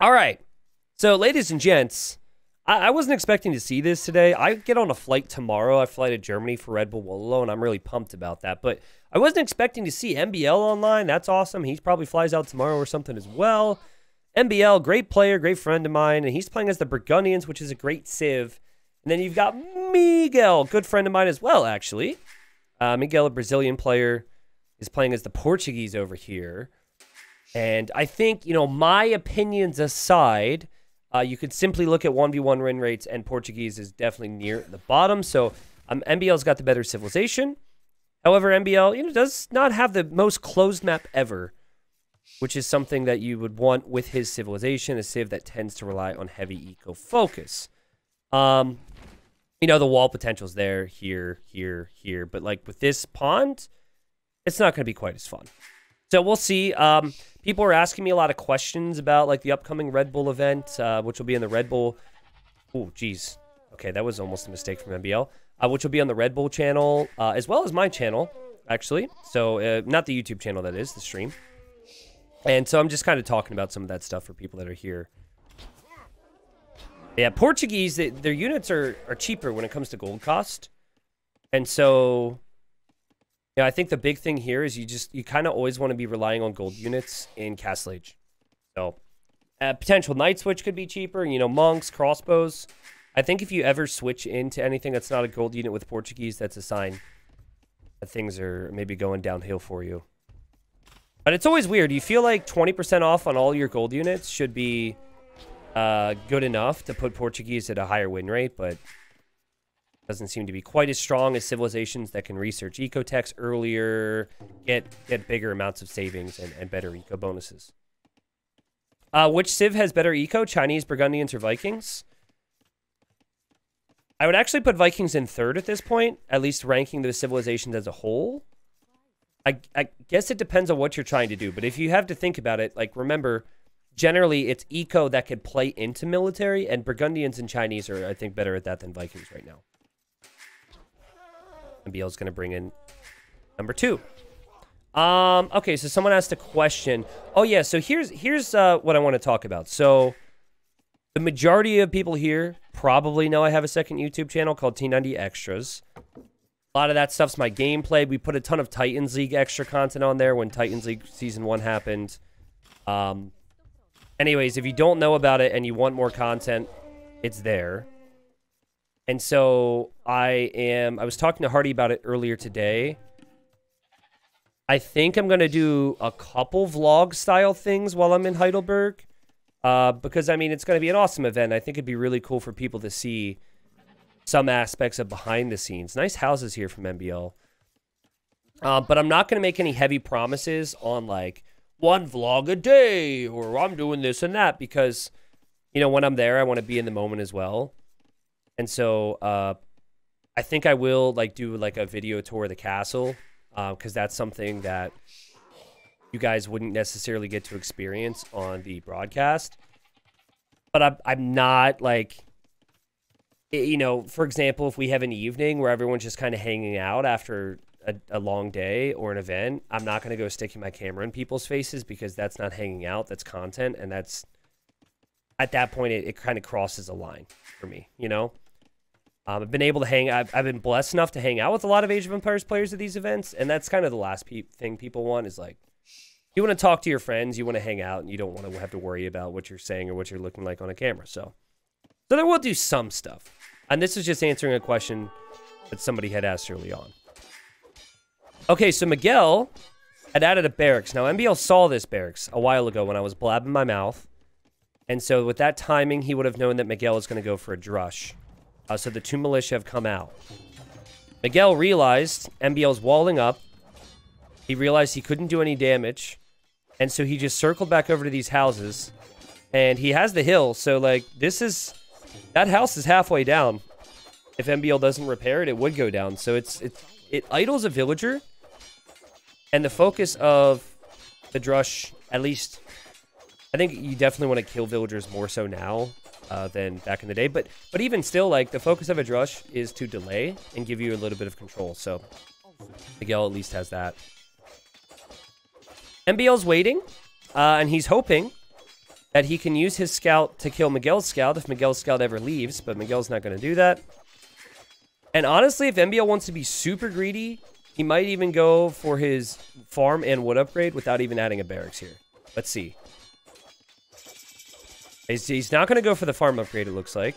All right. So, ladies and gents, I wasn't expecting to see this today. I get on a flight tomorrow. I fly to Germany for Red Bull Wolo, and I'm really pumped about that. But I wasn't expecting to see MBL online. That's awesome. He probably flies out tomorrow or something as well. MBL, great player, great friend of mine, and he's playing as the Burgundians, which is a great civ. And then you've got Miguel, good friend of mine as well, actually. Miguel, a Brazilian player, is playing as the Portuguese over here. And I think, my opinions aside, you could simply look at 1v1 win rates, and Portuguese is definitely near the bottom. So MBL's got the better civilization. However, MBL, does not have the most closed map ever, which is something that you would want with his civilization, a civ that tends to rely on heavy eco focus. The wall potential's there, here, but like with this pond, it's not going to be quite as fun. So we'll see. People are asking me a lot of questions about like the upcoming Red Bull event, which will be in the Red Bull. Oh, geez. Okay, that was almost a mistake from MBL. Which will be on the Red Bull channel, as well as my channel, actually. So not the YouTube channel, that is, the stream. And so I'm just kind of talking about some of that stuff for people that are here. Yeah, Portuguese, their units are cheaper when it comes to gold cost. And so, I think the big thing here is you kind of always want to be relying on gold units in Castle Age. So, potential knight switch could be cheaper, monks, crossbows. I think if you ever switch into anything that's not a gold unit with Portuguese, that's a sign that things are maybe going downhill for you. But it's always weird. You feel like 20% off on all your gold units should be good enough to put Portuguese at a higher win rate, but doesn't seem to be quite as strong as civilizations that can research ecotechs earlier, get bigger amounts of savings and better eco bonuses. Which civ has better eco, Chinese, Burgundians, or Vikings? I would actually put Vikings in third at this point, at least ranking the civilizations as a whole. I guess it depends on what you're trying to do, but if you have to think about it, like, remember, generally it's eco that could play into military, and Burgundians and Chinese are, I think, better at that than Vikings right now. MBL's going to bring in number 2. Okay, so someone asked a question. Oh, yeah, so here's what I want to talk about. So the majority of people here probably know I have a second YouTube channel called T90 Extras. A lot of that stuff's my gameplay. We put a ton of Titans League extra content on there when Titans League Season 1 happened. Anyways, if you don't know about it and you want more content, it's there. And so I was talking to Hardy about it earlier today. I think I'm going to do a couple vlog-style things while I'm in Heidelberg. Because, I mean, it's going to be an awesome event. I think it'd be really cool for people to see some aspects of behind the scenes. Nice houses here from MBL. But I'm not going to make any heavy promises on, like, one vlog a day, or I'm doing this and that, because, when I'm there, I want to be in the moment as well. And so, I think I will, like, do, like, a video tour of the castle, because that's something that you guys wouldn't necessarily get to experience on the broadcast. But I'm not, like, for example, if we have an evening where everyone's just kind of hanging out after a long day or an event, I'm not going to go sticking my camera in people's faces, because that's not hanging out, that's content, and that's, at that point, it kind of crosses a line for me, I've been able to I've been blessed enough to hang out with a lot of Age of Empires players at these events, and that's kind of the last thing people want is, like, you want to talk to your friends, you want to hang out, and you don't want to have to worry about what you're saying or what you're looking like on a camera. So then we'll do some stuff. And this is just answering a question that somebody had asked early on. Okay, so Miguel had added a barracks. Now, MBL saw this barracks a while ago when I was blabbing my mouth. And so with that timing, he would have known that Miguel was going to go for a drush. So the 2 militia have come out. Miguel realized MBL's walling up. He realized he couldn't do any damage. And so he just circled back over to these houses. And he has the hill. So, like, that house is halfway down. If MBL doesn't repair it, it would go down. So it idles a villager. And the focus of the drush, at least, I think you definitely want to kill villagers more so now than back in the day. But even still, like, the focus of a drush is to delay and give you a little bit of control. So Miguel at least has that. MBL's waiting, and he's hoping that he can use his scout to kill Miguel's scout if Miguel's scout ever leaves, but Miguel's not going to do that. And honestly, if MBL wants to be super greedy, he might even go for his farm and wood upgrade without even adding a barracks here. Let's see. He's not going to go for the farm upgrade, it looks like.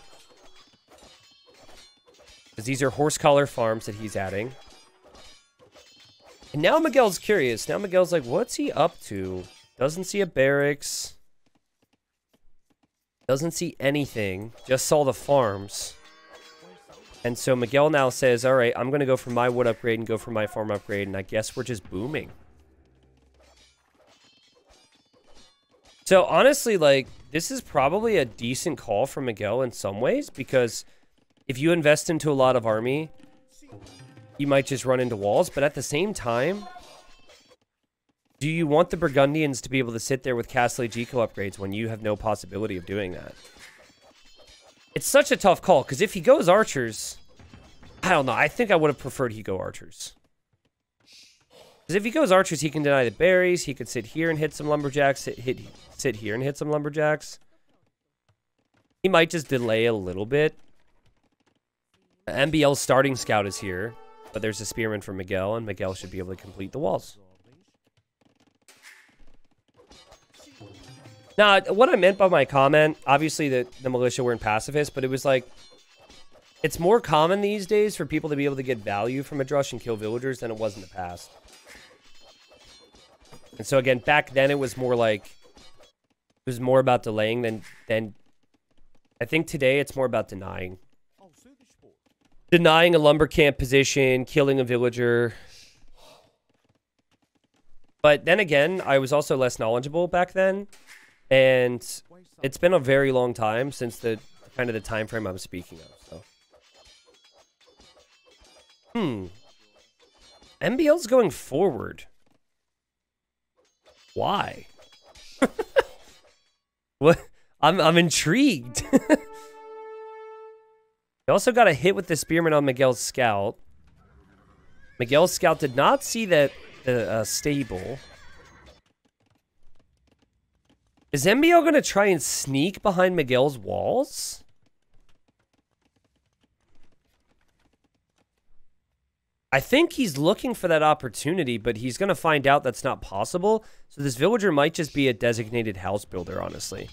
Because these are horse collar farms that he's adding. And now Miguel's curious. Now Miguel's like, what's he up to? Doesn't see a barracks. Doesn't see anything. Just saw the farms. And so Miguel now says, all right, I'm going to go for my wood upgrade and go for my farm upgrade. And I guess we're just booming. So honestly, like, this is probably a decent call from Miguel in some ways. Because if you invest into a lot of army, you might just run into walls. But at the same time, do you want the Burgundians to be able to sit there with Castle Age eco upgrades when you have no possibility of doing that? It's such a tough call, because if he goes archers, I don't know. I think I would have preferred he go archers. Because if he goes archers, he can deny the berries. He could sit here and hit some lumberjacks. Sit here and hit some lumberjacks. He might just delay a little bit. MBL's starting scout is here, but there's a spearman for Miguel, and Miguel should be able to complete the walls. Now, what I meant by my comment, obviously the militia weren't pacifist, but it was like, it's more common these days for people to be able to get value from a drush and kill villagers than it was in the past. And so again, back then it was more like, it was more about delaying than I think today it's more about denying. Denying a lumber camp position, killing a villager. But then again, I was also less knowledgeable back then. And it's been a very long time since the kind of the time frame I'm speaking of. So, MBL's going forward. Why? What? I'm intrigued. He also got a hit with the spearman on Miguel's scout. Miguel's scout did not see that stable. Is MBL going to try and sneak behind Miguel's walls? I think he's looking for that opportunity, but he's going to find out that's not possible. So this villager might just be a designated house builder, honestly.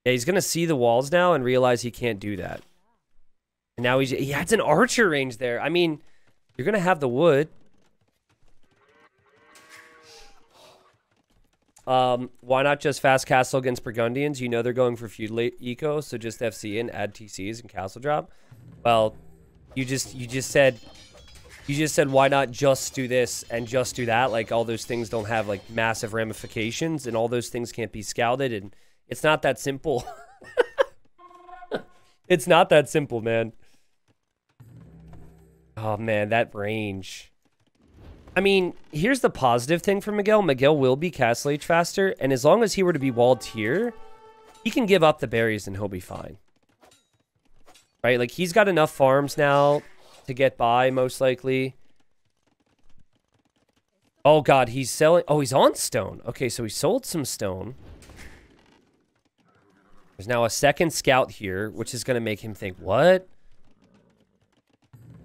Yeah, he's going to see the walls now and realize he can't do that. And now he has an archer range there. I mean, you're going to have the wood. Why not just fast castle against Burgundians? You know they're going for feudal eco, so just FC and add TCs and castle drop. Well, you just said why not just do this and just do that? Like all those things don't have like massive ramifications, and all those things can't be scouted, and it's not that simple. It's not that simple, man. Oh man, that range. I mean, here's the positive thing for Miguel. Miguel will be Castle Age faster, and as long as he were to be walled here, he can give up the berries and he'll be fine. Right? Like, he's got enough farms now to get by, most likely. Oh, God, he's selling... Oh, he's on stone. Okay, so he sold some stone. There's now a second scout here, which is going to make him think, what?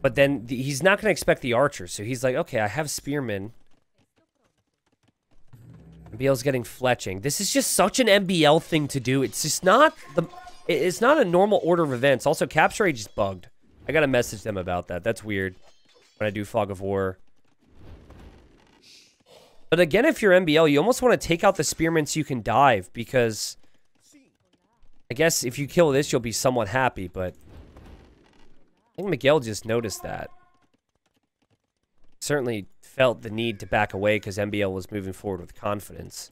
But then he's not going to expect the archer. So he's like, okay, I have spearmen. MBL's getting fletching. This is just such an MBL thing to do. It's just not the... It's not a normal order of events. Also, Capture Age is bugged. I got to message them about that. That's weird when I do Fog of War. But again, if you're MBL, you almost want to take out the spearmen so you can dive. Because I guess if you kill this, you'll be somewhat happy. But I think Miguel just noticed that. Certainly felt the need to back away because MBL was moving forward with confidence.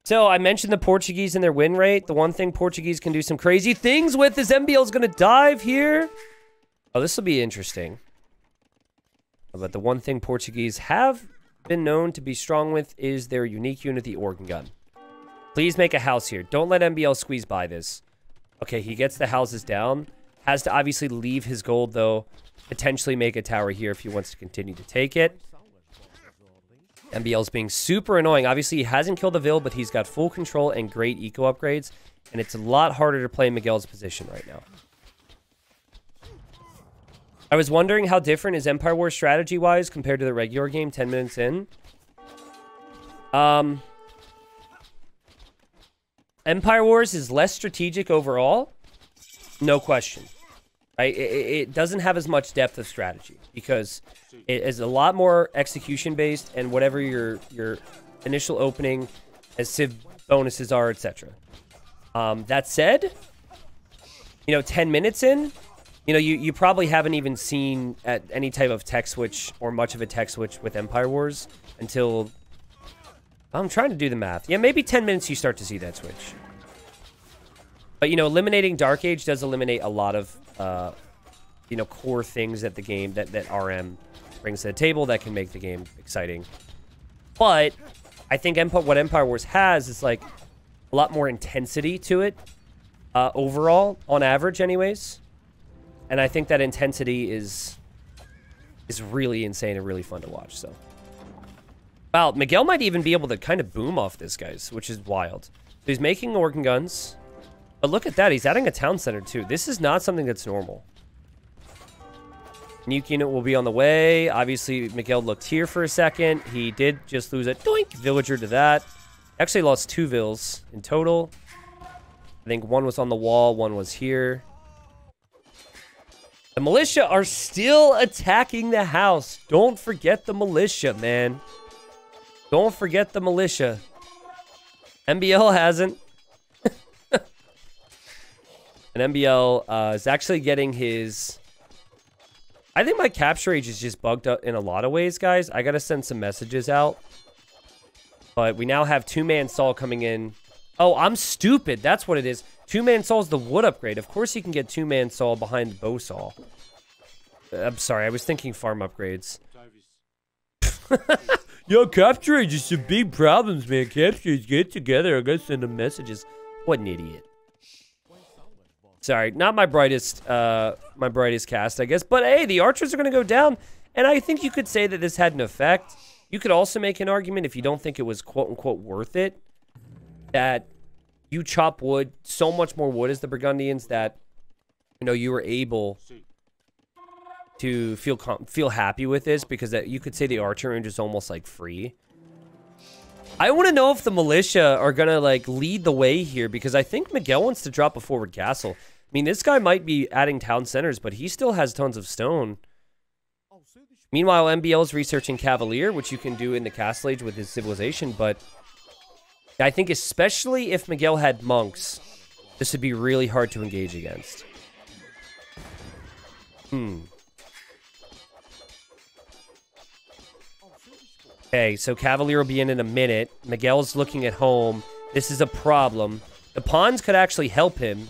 So I mentioned the Portuguese and their win rate. The one thing Portuguese can do some crazy things with is MBL's going to dive here. Oh, this will be interesting. But the one thing Portuguese have been known to be strong with is their unique unit, the organ gun. Please make a house here. Don't let MBL squeeze by this. Okay, he gets the houses down. Has to obviously leave his gold, though. Potentially make a tower here if he wants to continue to take it. MBL's being super annoying. Obviously, he hasn't killed the Vil, but he's got full control and great eco upgrades. And it's a lot harder to play Miguel's position right now. I was wondering how different is Empire Wars strategy-wise compared to the regular game 10 minutes in. Empire Wars is less strategic overall. No question. Right? It doesn't have as much depth of strategy because it is a lot more execution-based and whatever your initial opening as Civ bonuses are, etc. That said, 10 minutes in, you probably haven't even seen at any type of tech switch or much of a tech switch with Empire Wars until... I'm trying to do the math. Yeah, maybe 10 minutes you start to see that switch. But, eliminating Dark Age does eliminate a lot of, core things that the game, that RM brings to the table that can make the game exciting. But I think what Empire Wars has is, like, a lot more intensity to it overall, on average anyways. And I think that intensity is really insane and really fun to watch, so. Wow, Miguel might even be able to kind of boom off this, guys, which is wild. So he's making organ guns. But look at that, he's adding a town center, too. This is not something that's normal. Nuke unit will be on the way. Obviously, Miguel looked here for a second. He did just lose a doink villager to that. Actually lost 2 Vils in total. I think one was on the wall, one was here. The militia are still attacking the house. Don't forget the militia, man. Don't forget the militia. MBL hasn't. And MBL is actually getting his... I think my capture age is just bugged up in a lot of ways, guys. I gotta send some messages out. But we now have 2-man Saul coming in. Oh, I'm stupid. That's what it is. 2-man Saul's the wood upgrade. Of course you can get 2-man Saul behind the bow saw. I'm sorry, I was thinking farm upgrades. Yo, capture age is some big problems, man. Capture age, get together. I gotta send them messages. What an idiot. Sorry, not my brightest cast, I guess. But hey, the archers are gonna go down, and I think you could say that this had an effect. You could also make an argument if you don't think it was quote-unquote worth it, that you chop wood, so much more wood as the Burgundians that, you were able to feel happy with this because that you could say the archer range is almost like free. I want to know if the militia are going to like lead the way here because I think Miguel wants to drop a forward castle. I mean, this guy might be adding town centers, but he still has tons of stone. Meanwhile, MBL is researching Cavalier, which you can do in the Castle Age with his civilization, but I think especially if Miguel had monks, this would be really hard to engage against. Okay, so Cavalier will be in a minute. Miguel's looking at home. This is a problem. The pawns could actually help him.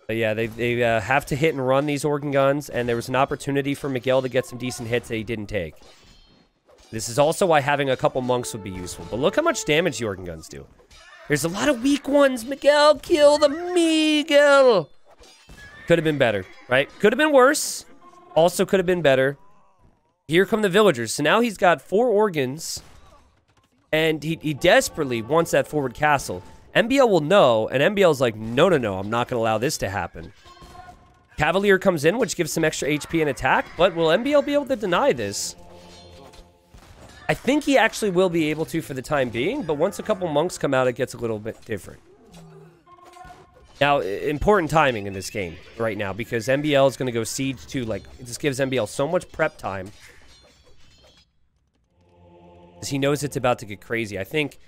But yeah, they have to hit and run these organ guns, and there was an opportunity for Miguel to get some decent hits that he didn't take. This is also why having a couple monks would be useful. But look how much damage the organ guns do. There's a lot of weak ones. Miguel, kill the Miguel. Could have been better, right? Could have been worse. Also could have been better. Here come the villagers. So now he's got 4 organs, and he desperately wants that forward castle. MBL will know, and MBL's like, no, I'm not going to allow this to happen. Cavalier comes in, which gives some extra HP and attack, but will MBL be able to deny this? I think he actually will be able to for the time being, but once a couple monks come out, it gets a little bit different. Now, important timing in this game right now, because MBL is going to go siege to, like, this gives MBL so much prep time. Because he knows it's about to get crazy. I think...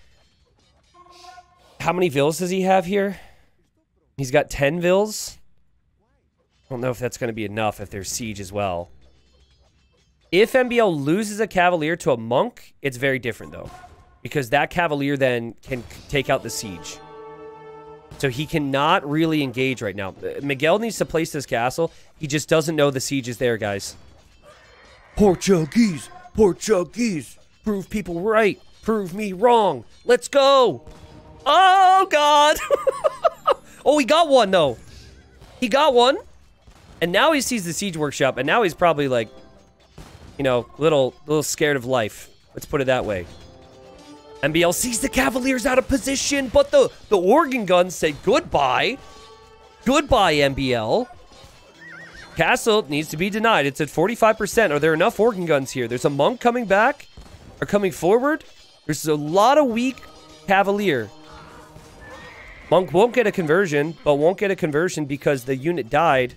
How many Vils does he have here? He's got 10 Vils. I don't know if that's going to be enough if there's siege as well. If MBL loses a Cavalier to a monk, it's very different, though. Because that Cavalier then can take out the siege. So he cannot really engage right now. Miguel needs to place this castle. He just doesn't know the siege is there, guys. Portuguese! Portuguese! Prove people right! Prove me wrong! Let's go! Oh, God! Oh, he got one, though. He got one. And now he sees the siege workshop, and now he's probably, like, little scared of life. Let's put it that way. MBL sees the Cavaliers out of position, but the organ guns say goodbye. Goodbye, MBL. Castle needs to be denied. It's at 45%. Are there enough organ guns here? There's a monk coming back or coming forward. There's a lot of weak Cavalier. Monk won't get a conversion, but won't get a conversion because the unit died.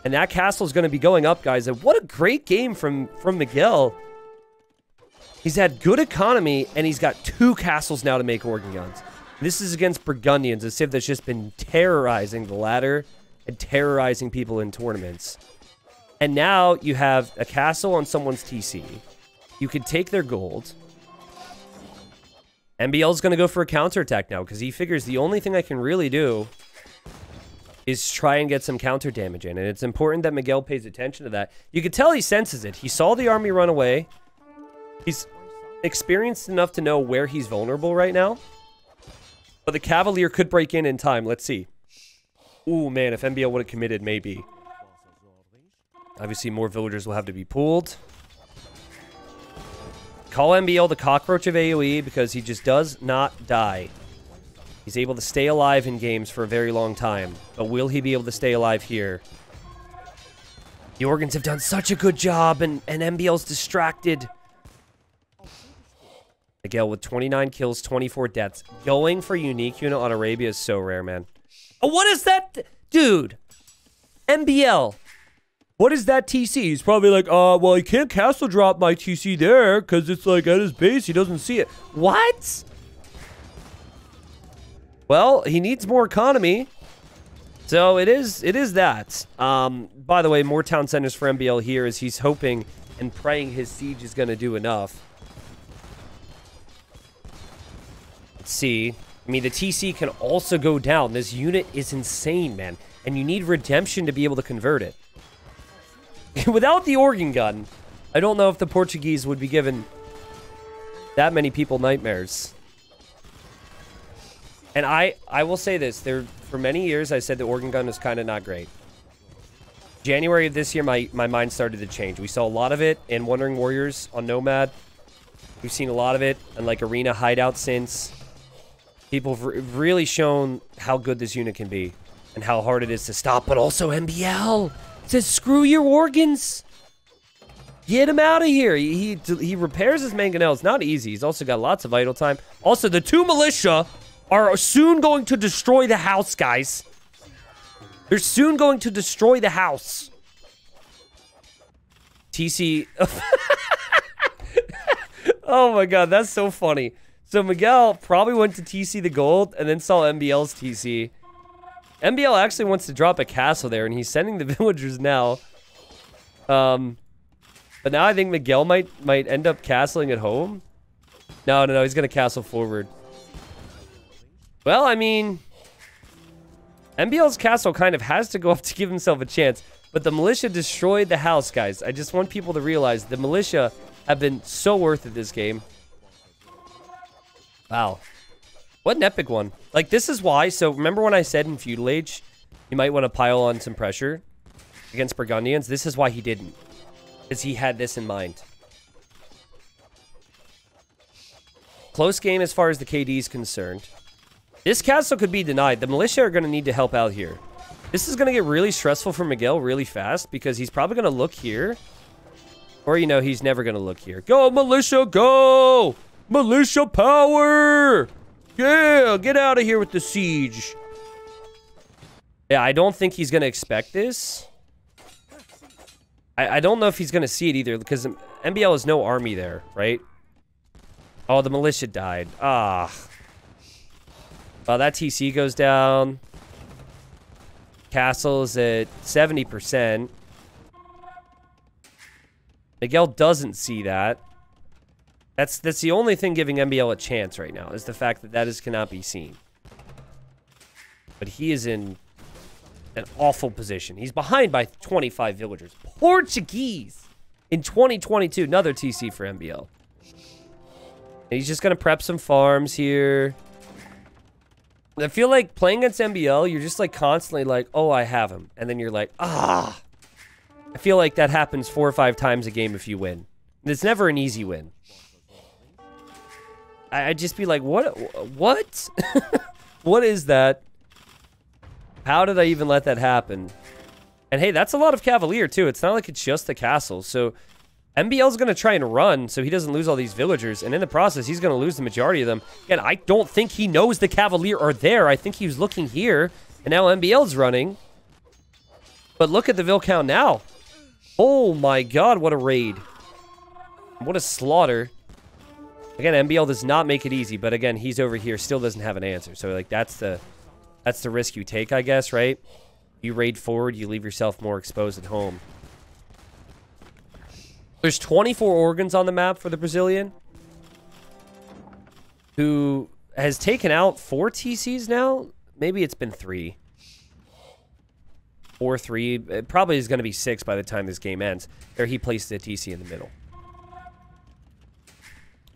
And that castle's going to be going up, guys. And what a great game from Miguel. He's had good economy, and he's got 2 castles now to make organ guns. This is against Burgundians, a civ that's just been terrorizing the ladder and terrorizing people in tournaments. And now you have a castle on someone's TC. You can take their gold. MBL's going to go for a counterattack now because he figures the only thing I can really do is try and get some counter damage in. And it's important that Miguel pays attention to that. You can tell he senses it. He saw the army run away. He's experienced enough to know where he's vulnerable right now. But the Cavalier could break in time. Let's see. Ooh, man, if MBL would have committed, maybe. Obviously, more villagers will have to be pooled. Call MBL the cockroach of AoE because he just does not die. He's able to stay alive in games for a very long time. But will he be able to stay alive here? The organs have done such a good job, and MBL's distracted. Miguel with 29 kills, 24 deaths. Going for unique unit on Arabia is so rare, man. Oh, what is that? Dude. MBL. What is that TC? He's probably like, well, he can't castle drop my TC there because it's like at his base. He doesn't see it. What? Well, he needs more economy. So it is that. By the way, more town centers for MBL here as he's hoping and praying his siege is going to do enough. Let's see. I mean, the TC can also go down. This unit is insane, man. And you need redemption to be able to convert it. Without the organ gun, I don't know if the Portuguese would be given that many people nightmares. And I will say this. For many years, I said the organ gun is kind of not great. January of this year, my mind started to change. We saw a lot of it in Wandering Warriors on Nomad. We've seen a lot of it in, like, Arena Hideout since. People have really shown how good this unit can be and how hard it is to stop. But also MBL says, screw your organs. Get him out of here. He repairs his mangonel. It's not easy. He's also got lots of idle time. Also, the 2 militia are soon going to destroy the house, guys. They're soon going to destroy the house. TC. Oh my god, that's so funny. So Miguel probably went to TC the gold and then saw MBL's TC. MBL actually wants to drop a castle there, and he's sending the villagers now. But now I think Miguel might end up castling at home. No, he's going to castle forward. Well, I mean, MBL's castle kind of has to go up to give himself a chance. But the militia destroyed the house, guys. I just want people to realize the militia have been so worth it this game. Wow. What an epic one. Like, this is why. So, remember when I said in Feudal Age, you might want to pile on some pressure against Burgundians? This is why he didn't. Because he had this in mind. Close game as far as the KD is concerned. This castle could be denied. The militia are going to need to help out here. This is going to get really stressful for Miguel really fast because he's probably going to look here. Or, you know, he's never going to look here. Go, militia, go! Militia power! Yeah, get out of here with the siege. Yeah, I don't think he's going to expect this. I don't know if he's going to see it either because MBL has no army there, right? Oh, the militia died. Ah. Well, that TC goes down. Castle's at 70%. Miguel doesn't see that. That's the only thing giving MBL a chance right now, is the fact that cannot be seen. But he is in an awful position. He's behind by 25 villagers. Portuguese in 2022. Another TC for MBL. And he's just going to prep some farms here. I feel like playing against MBL, you're just like constantly like, oh, I have him. And then you're like, ah. I feel like that happens 4 or 5 times a game if you win. And it's never an easy win. I'd just be like, what? What? What is that? How did I even let that happen? And hey, that's a lot of Cavalier too. It's not like it's just the castle. So MBL's going to try and run so he doesn't lose all these villagers. And in the process, he's going to lose the majority of them. Again, I don't think he knows the Cavalier are there. I think he was looking here. And now MBL's running. But look at the Vill count now. Oh my god, what a raid. What a slaughter. Again, MBL does not make it easy. But again, he's over here, still doesn't have an answer. So like that's the risk you take, I guess, right? You raid forward, you leave yourself more exposed at home. There's 24 organs on the map for the Brazilian, who has taken out 4 TCs now. Maybe it's been 3. 4, 3. It probably is going to be 6 by the time this game ends. There he placed the TC in the middle.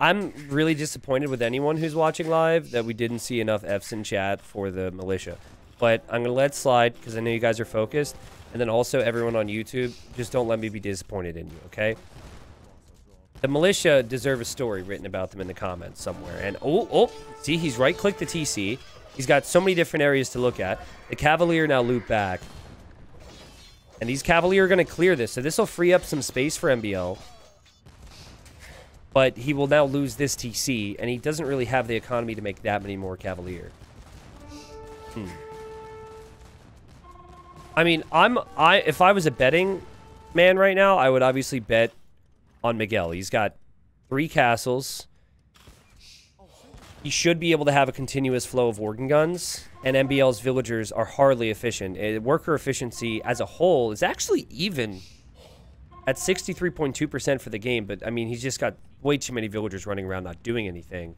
I'm really disappointed with anyone who's watching live that we didn't see enough Fs in chat for the militia. But I'm going to let it slide because I know you guys are focused. And then also everyone on YouTube, just don't let me be disappointed in you, okay? The militia deserve a story written about them in the comments somewhere. And, see, he's right-clicked the TC. He's got so many different areas to look at. The Cavalier now loop back. And these Cavalier are going to clear this. So this will free up some space for MBL. But he will now lose this TC. And he doesn't really have the economy to make that many more Cavalier. I mean, if I was a betting man right now, I would obviously bet on Miguel. He's got 3 castles. He should be able to have a continuous flow of organ guns. And MBL's villagers are hardly efficient. Worker efficiency as a whole is actually even at 63.2% for the game. But, I mean, he's just got way too many villagers running around not doing anything.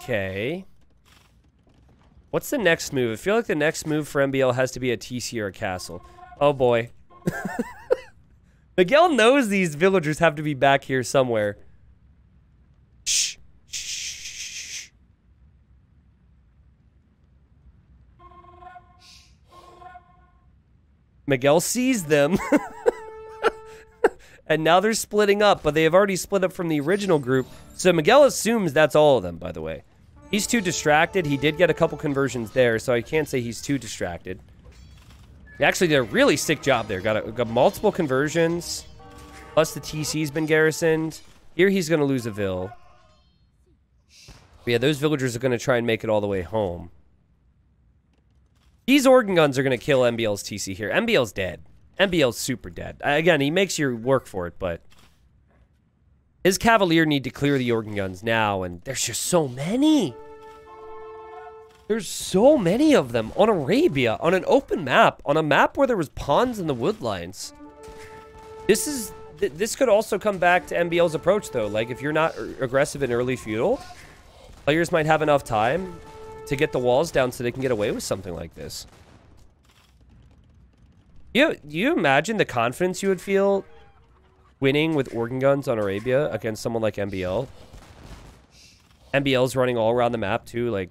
Okay. What's the next move? I feel like the next move for MBL has to be a TC or a castle. Oh, boy. Miguel knows these villagers have to be back here somewhere. Shh. Shh. Miguel sees them. And now they're splitting up, but they have already split up from the original group. So Miguel assumes that's all of them, by the way. He's too distracted. He did get a couple conversions there, so I can't say he's too distracted. He actually did a really sick job there. Got multiple conversions. Plus the TC's been garrisoned. Here he's going to lose a Vill. But yeah, those villagers are going to try and make it all the way home. These organ guns are going to kill MBL's TC here. MBL's dead. MBL's super dead. Again, he makes you work for it, but his Cavalier need to clear the organ guns now, and there's just so many. There's so many of them on Arabia, on an open map, on a map where there was ponds in the woodlines. This could also come back to MBL's approach, though. Like, if you're not aggressive in early feudal, players might have enough time to get the walls down so they can get away with something like this. Do you imagine the confidence you would feel winning with organ guns on Arabia against someone like MBL? MBL's running all around the map, too. Like,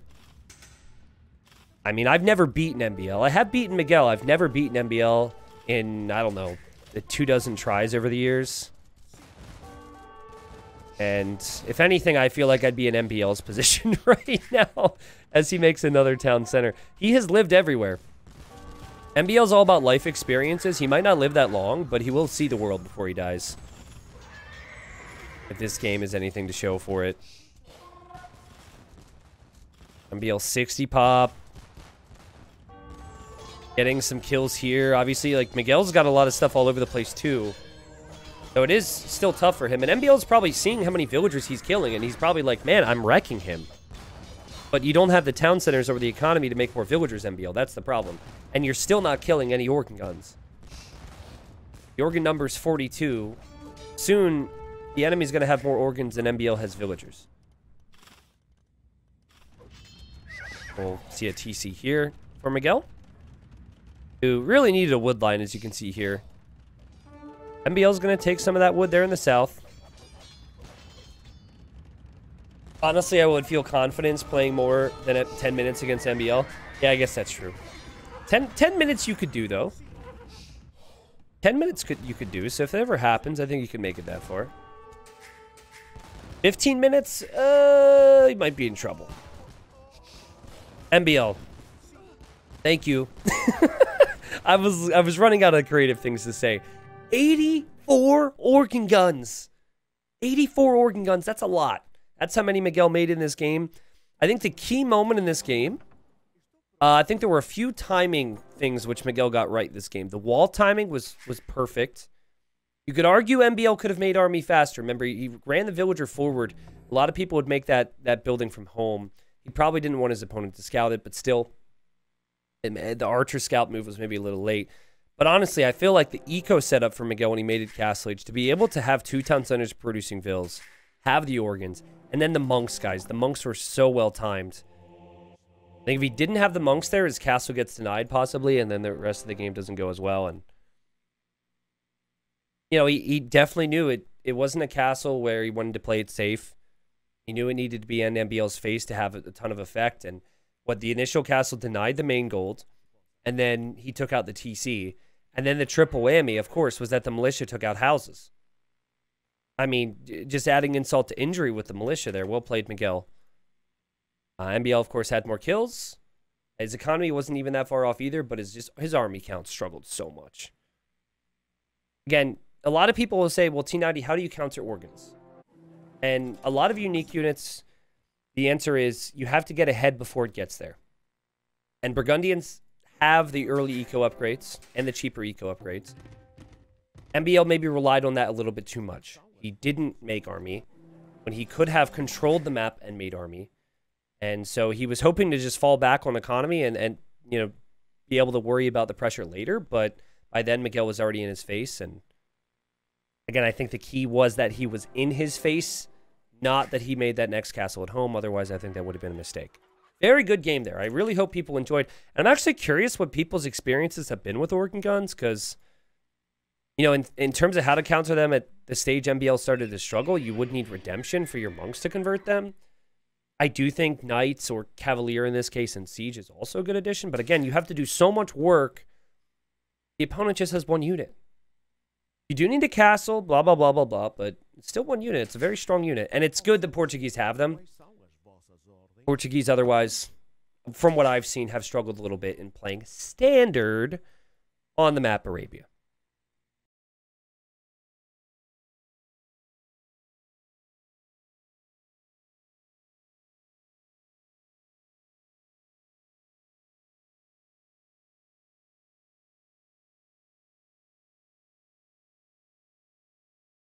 I mean, I've never beaten MBL. I have beaten Miguel. I've never beaten MBL in, I don't know, the 24 tries over the years. And if anything, I feel like I'd be in MBL's position right now as he makes another town center. He has lived everywhere. MBL's all about life experiences. He might not live that long, but he will see the world before he dies. If this game is anything to show for it. MBL 60 pop. Getting some kills here. Obviously, like, Miguel's got a lot of stuff all over the place, too. So it is still tough for him. And MBL's probably seeing how many villagers he's killing, and he's probably like, man, I'm wrecking him. But you don't have the town centers over the economy to make more villagers, MBL. That's the problem. And you're still not killing any organ guns. The organ number's 42. Soon, the enemy's going to have more organs than MBL has villagers. We'll see a TC here for Miguel, who really needed a wood line, as you can see here. MBL's going to take some of that wood there in the south. Honestly, I would feel confidence playing more than at 10 minutes against MBL. Yeah, I guess that's true. 10 minutes you could do, though. 10 minutes you could do, so if it ever happens, I think you could make it that far. 15 minutes, you might be in trouble. MBL. Thank you. I was running out of creative things to say. 84 organ guns. 84 organ guns, that's a lot. That's how many Miguel made in this game. I think the key moment in this game, I think there were a few timing things which Miguel got right this game. The wall timing was perfect. You could argue MBL could have made Army faster. Remember, he ran the villager forward. A lot of people would make that building from home. He probably didn't want his opponent to scout it, but still, the archer scout move was maybe a little late. But honestly, I feel like the eco setup for Miguel when he made it Castle Age, to be able to have 2 town centers producing vills, have the organs, and then the monks, guys. The monks were so well timed. I think if he didn't have the monks there, his castle gets denied possibly, and then the rest of the game doesn't go as well. And you know, he definitely knew it wasn't a castle where he wanted to play it safe. He knew it needed to be in MBL's face to have a ton of effect. And what the initial castle denied the main gold, and then he took out the TC. And then the triple whammy, of course, was that the militia took out houses. I mean, just adding insult to injury with the militia there. Well played, Miguel. MBL, of course, had more kills. His economy wasn't even that far off either, but his army count struggled so much. Again, a lot of people will say, well, T90, how do you counter organs? And a lot of unique units, the answer is you have to get ahead before it gets there. And Burgundians have the early eco upgrades and the cheaper eco upgrades. MBL maybe relied on that a little bit too much. He didn't make army when he could have controlled the map and made army. And so he was hoping to just fall back on economy and you know, be able to worry about the pressure later. But by then, Miguel was already in his face. And again, I think the key was that he was in his face, not that he made that next castle at home. Otherwise, I think that would have been a mistake. Very good game there. I really hope people enjoyed. And I'm actually curious what people's experiences have been with organ guns, because, you know, in terms of how to counter them at the stage MBL started to struggle, you would need redemption for your monks to convert them. I do think Knights or Cavalier in this case and Siege is also a good addition. But again, you have to do so much work. The opponent just has one unit. You do need a castle, blah, blah, blah, blah, blah. But it's still one unit. It's a very strong unit. And it's good the Portuguese have them. Portuguese otherwise, from what I've seen, have struggled a little bit in playing standard on the map Arabia.